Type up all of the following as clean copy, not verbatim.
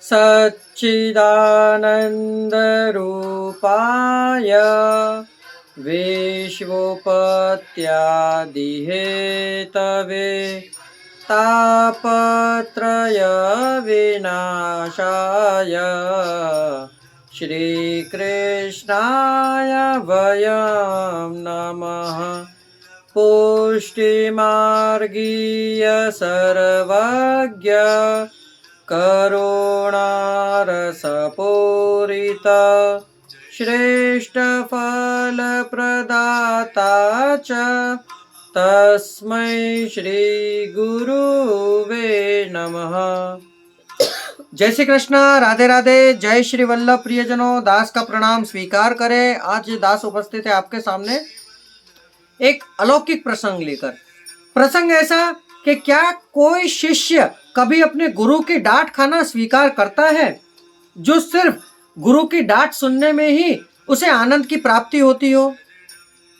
सच्चिदानन्दरूपाय विश्वोपत्यादिहेतवे तापत्रयविनाशाय श्रीकृष्णाय वयं नमः। पुष्टिमार्गीय सर्वज्ञ करुणारसपूरित श्रेष्ठफलप्रदाता च तस्मै श्रीगुरुवे नमः। जय श्री कृष्ण, राधे राधे। जय श्री वल्लभ प्रियजनों, दास का प्रणाम स्वीकार करें। आज दास उपस्थित है आपके सामने एक अलौकिक प्रसंग लेकर। प्रसंग ऐसा कि क्या कोई शिष्य कभी अपने गुरु की डांट खाना स्वीकार करता है, जो सिर्फ गुरु की डांट सुनने में ही उसे आनंद की प्राप्ति होती हो?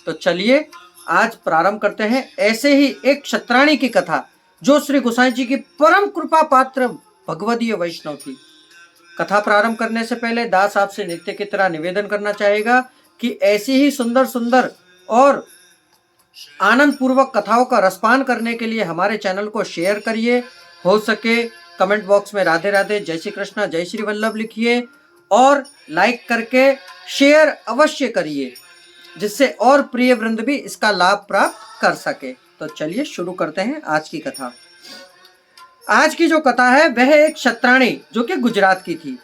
तो चलिए आज प्रारंभ करते हैं ऐसे ही एक क्षत्राणी की कथा, जो श्री गोसाई जी की परम कृपा पात्र भगवदीय वैष्णव थी। कथा प्रारंभ करने से पहले दास आपसे नित्य की तरह निवेदन करना चाहेगा कि ऐसी ही सुंदर सुंदर और आनंद पूर्वक कथाओं का रसपान करने के लिए हमारे चैनल को शेयर करिए। हो सके कमेंट बॉक्स में राधे राधे, जय श्री कृष्ण, जय श्री वल्लभ लिखिए और लाइक करके शेयर अवश्य करिए, जिससे और प्रिय वृंद भी इसका लाभ प्राप्त कर सके। तो चलिए शुरू करते हैं आज की कथा। आज की जो कथा है वह एक क्षत्राणी जो कि गुजरात की थी।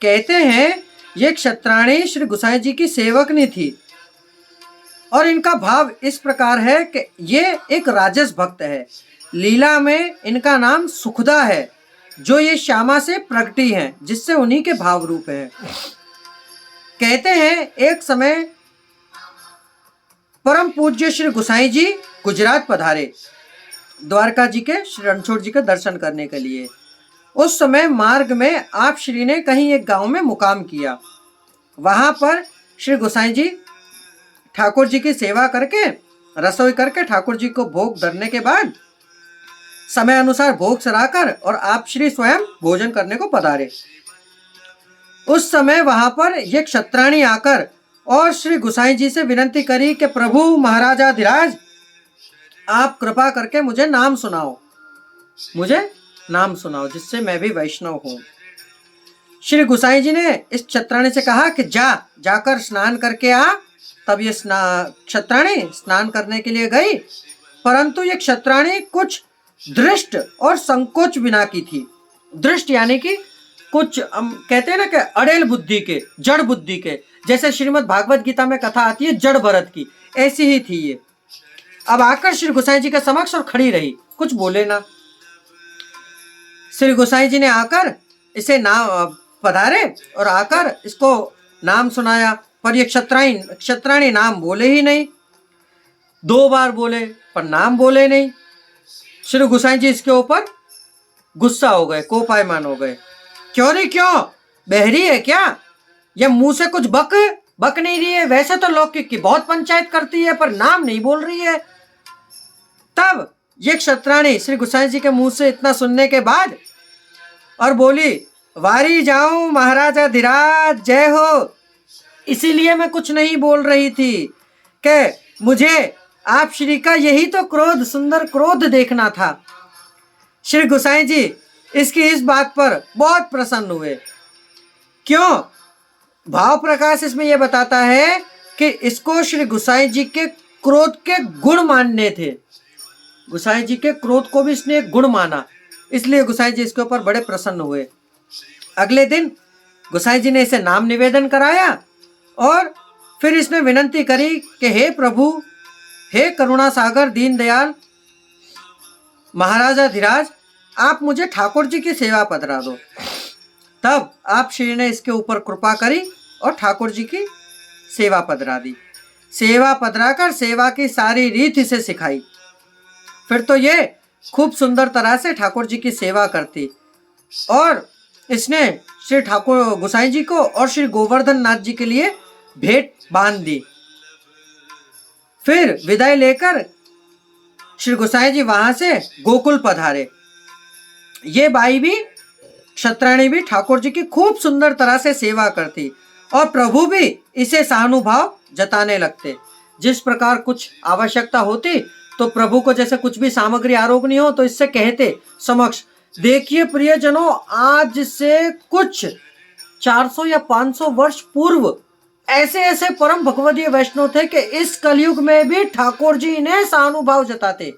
कहते हैं ये क्षत्राणी श्री गोसाई जी की सेवकनी थी और इनका भाव इस प्रकार है कि ये एक राजस भक्त है। लीला में इनका नाम सुखदा है, जो ये श्यामा से प्रगटी हैं, जिससे उन्हीं के भाव रूप है। कहते हैं एक समय परम पूज्य श्री गोसाई जी गुजरात पधारे द्वारका जी के श्री रणछोड़ जी के दर्शन करने के लिए। उस समय मार्ग में आप श्री ने कहीं एक गांव में मुकाम किया। वहां पर श्री गोसाई जी ठाकुर जी की सेवा करके, रसोई करके ठाकुर जी को भोग धरने के बाद समय अनुसार भोग सराकर और आप श्री स्वयं भोजन करने को पधारे। उस समय वहां पर ये क्षत्राणी आकर और श्री गोसाई जी से विनती करी कि प्रभु महाराजाधिराज, आप कृपा करके मुझे नाम सुनाओ, जिससे मैं भी वैष्णव हूं। श्री गोसाई जी ने इस क्षत्राणी से कहा कि जाकर स्नान करके आ। तब ये क्षत्राणी स्नान करने के लिए गई, परंतु ये क्षत्राणी कुछ दृष्ट और संकोच बिना की थी। दृष्ट यानी कि कुछ कहते हैं ना कि अड़ेल बुद्धि के, जड़ बुद्धि के, जैसे श्रीमद् भागवत गीता में कथा आती है जड़ भरत की, ऐसी ही थी ये। अब आकर श्री गोसाई जी के समक्ष और खड़ी रही, कुछ बोले ना। श्री गोसाई जी ने आकर इसे नाम पधारे और आकर इसको नाम सुनाया, पर ये क्षत्राणी नाम बोले ही नहीं। 2 बार बोले पर नाम बोले नहीं। श्री गोसाई जी इसके ऊपर गुस्सा हो गए, कोपायमान हो गए। क्यों रे क्यों, बहरी है क्या? ये मुंह से कुछ बक नहीं रही है? वैसे तो लौकिक की बहुत पंचायत करती है, पर नाम नहीं बोल रही है। तब ये क्षत्राणी श्री गोसाई जी के मुंह से इतना सुनने के बाद और बोली, वारी जाऊं महाराजाधिराज, जय हो। इसीलिए मैं कुछ नहीं बोल रही थी कि मुझे आप श्री का यही तो क्रोध, सुंदर क्रोध देखना था। श्री गोसाई जी इसकी इस बात पर बहुत प्रसन्न हुए। क्यों? भाव प्रकाश इसमें यह बताता है कि इसको श्री गोसाई जी के क्रोध के गुण मानने थे। गोसाई जी के क्रोध को भी इसने एक गुण माना, इसलिए गोसाई जी इसके ऊपर बड़े प्रसन्न हुए। अगले दिन गोसाई जी ने इसे नाम निवेदन कराया और फिर इसने विनती करी कि हे प्रभु, हे करुणा सागर दीनदयाल महाराजाधिराज, आप मुझे ठाकुर जी की सेवा पधरा दो। तब आप श्री ने इसके ऊपर कृपा करी और ठाकुर जी की सेवा पधरा दी। सेवा पधराकर सेवा की सारी रीत इसे सिखाई। फिर तो ये खूब सुंदर तरह से ठाकुर जी की सेवा करती और इसने श्री ठाकुर गोसाई जी को और श्री गोवर्धन नाथ जी के लिए भेंट बांध दी। फिर विदाई लेकर श्री गोसाई जी वहां से गोकुल पधारे। ये बाई भी क्षत्राणी भी ठाकुर जी की खूब सुंदर तरह से सेवा करती और प्रभु भी इसे सहानुभाव जताने लगते। जिस प्रकार कुछ आवश्यकता होती तो प्रभु को जैसे कुछ भी सामग्री आरोग्य हो तो इससे कहते समक्ष, देखिए प्रियजनों, आज से कुछ 400 या 500 वर्ष पूर्व ऐसे ऐसे परम भगवदीय वैष्णव थे कि इस कलयुग में भी ठाकुर जी इन्हें सहानुभाव जताते।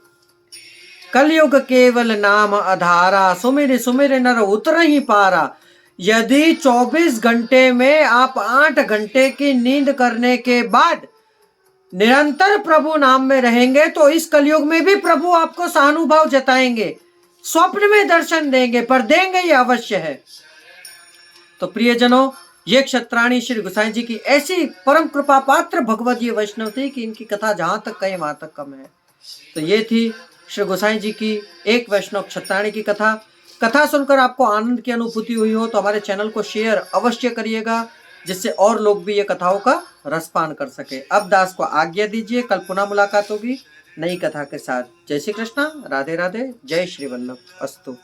कलयुग केवल नाम आधारा, सुमिर सुमिर नर उतर ही पारा। यदि 24 घंटे में आप 8 घंटे की नींद करने के बाद निरंतर प्रभु नाम में रहेंगे तो इस कलयुग में भी प्रभु आपको सहानुभाव जताएंगे, स्वप्न में दर्शन देंगे, पर देंगे ये अवश्य है। तो प्रियजनों, ये क्षत्राणी श्री गोसाई जी की ऐसी परम कृपा पात्र भगवदीय वैष्णव थी कि इनकी कथा जहां तक कहे वहां तक कम है। तो ये थी श्री गोसाई जी की एक वैष्णव क्षत्राणी की कथा। कथा सुनकर आपको आनंद की अनुभूति हुई हो तो हमारे चैनल को शेयर अवश्य करिएगा, जिससे और लोग भी ये कथाओं का रसपान कर सके। अब दास को आज्ञा दीजिए, कल पुनः मुलाकात होगी नई कथा के साथ। जय श्री कृष्णा, राधे राधे, जय श्री वल्लभ अस्तु।